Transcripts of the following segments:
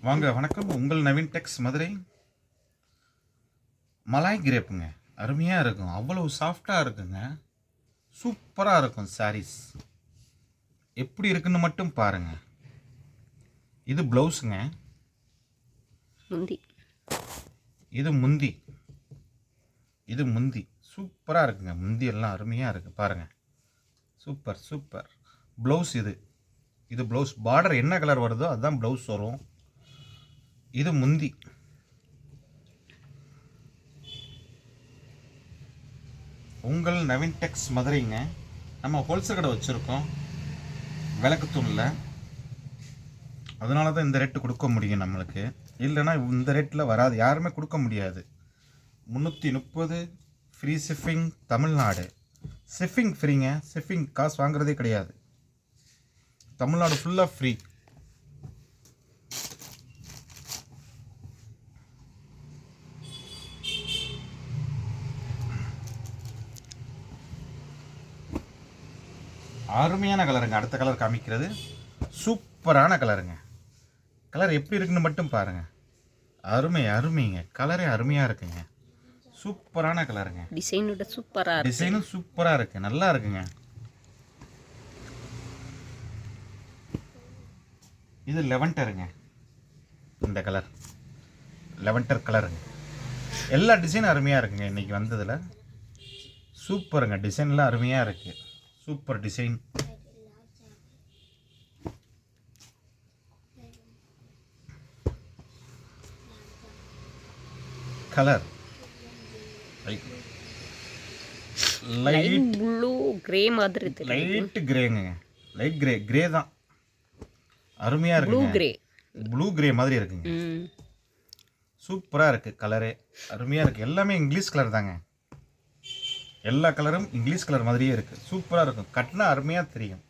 வாங்க வணக்கம். உங்கள் நவீன் டெக்ஸ் மதுரை. மலாய் கிரேப்புங்க, அருமையாக இருக்கும். அவ்வளவு சாஃப்டாக இருக்குங்க, சூப்பராக இருக்கும். சாரீஸ் எப்படி இருக்குன்னு மட்டும் பாருங்கள். இது ப்ளவுஸுங்க, முந்தி. இது முந்தி. இது முந்தி சூப்பராக இருக்குங்க. முந்தி எல்லாம் அருமையாக இருக்குது பாருங்கள். Super super. ப்ளவுஸ் இது ப்ளவுஸ். பார்டர் என்ன கலர் வருதோ அதுதான் ப்ளவுஸ் வரும். இது முந்தி. உங்கள் நவீன் டெக்ஸ் மதுரைங்க. நம்ம ஹோல்சேல் கடை வச்சுருக்கோம் விளக்குத்தூணில். அதனால தான் இந்த ரேட்டு கொடுக்க முடியும் நம்மளுக்கு. இல்லைன்னா இந்த ரேட்டில் வராது, யாருமே கொடுக்க முடியாது. 330 ஃப்ரீ ஷிப்பிங் தமிழ்நாடு. ஷிப்பிங் ஃப்ரீங்க, ஷிப்பிங் காசு வாங்குறதே கிடையாது. தமிழ்நாடு ஃபுல்லாக ஃப்ரீ. அருமையான கலருங்க. அடுத்த கலர் காமிக்கிறது சூப்பரான கலருங்க. கலர் எப்படி இருக்குன்னு மட்டும் பாருங்கள். அருமைங்க. கலரே அருமையாக இருக்குங்க. சூப்பரான கலருங்க. டிசைனோட சூப்பராக, டிசைனும் சூப்பராக இருக்குது, நல்லா இருக்குங்க. இது லெவன்டருங்க. இந்த கலர் லெவன்டர் கலருங்க. எல்லா டிசைனும் அருமையாக இருக்குங்க. இன்றைக்கி வந்ததில் சூப்பருங்க. டிசைன்லாம் அருமையாக இருக்குது. Super design. Colour light blue grey மாதிரி இருக்கு. லைட் கிரேங்க. லைட் கிரே தான். அருமையாக இருக்குங்க. ப்ளூ கிரே மாதிரி இருக்குங்க. சூப்பராக இருக்குது. கலரே அருமையாக இருக்குது. எல்லாமே இங்கிலீஷ் கலர் தாங்க. எல்லா கலரும் இங்கிலீஷ் கலர் மாதிரியே இருக்குது. சூப்பராக இருக்கும். கட்டுனா அருமையாக தெரியும்.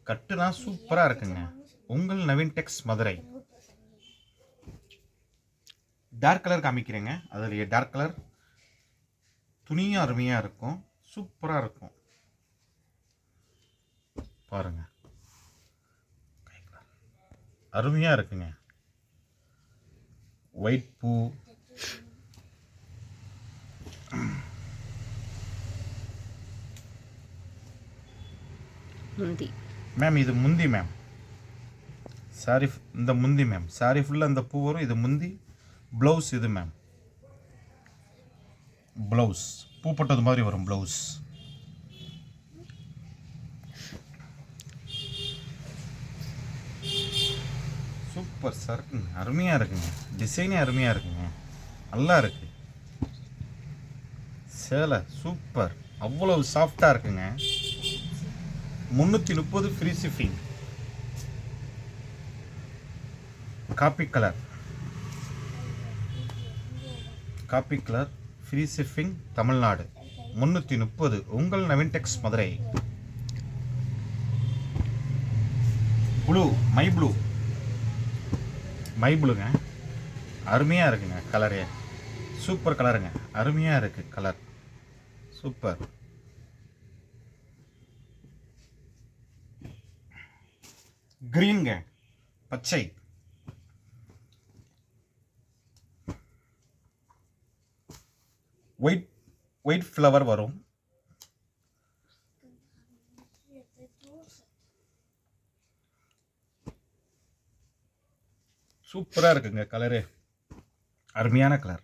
கட்டுனா சூப்பராக இருக்குங்க. உங்கள் Naveen Tex Madurai. Dark colour காமிக்கிறேங்க. அதுலேயே டார்க் கலர் துணியும் அருமையாக இருக்கும், சூப்பராக இருக்கும். பாருங்க, அருமையாக இருக்குங்க. ஒயிட் பூ. முந்தி மேம், இது முந்தி மேம். சாரி, இந்த முந்தி மேம். சாரி ஃபுல்லாக இந்த பூ வரும். இது முந்தி. ப்ளவுஸ் இது மேம். ப்ளவுஸ் பூப்பட்டது மாதிரி வரும் ப்ளவுஸ். சூப்பர் சார், இருக்குங்க. அருமையாக இருக்குங்க. டிசைனே அருமையாக இருக்குங்க. நல்லா இருக்கு. சேலை சூப்பர். அவ்வளவு சாஃப்டாக இருக்குங்க. 330 free shipping. Coffee colour free shipping Tamil Nadu. 330. உங்கள் நவீன் டெக்ஸ் மதுரை. ப்ளூ, மை ப்ளூங்க. அருமையாக இருக்குங்க. கலரே சூப்பர் கலருங்க. அருமையாக இருக்குது கலர். சூப்பர். கிரீன்ங்க, பச்சை. ஒயிட் ஃப்ளவர் வரும். சூப்பராக இருக்குங்க. கலரு அருமையான கலர்.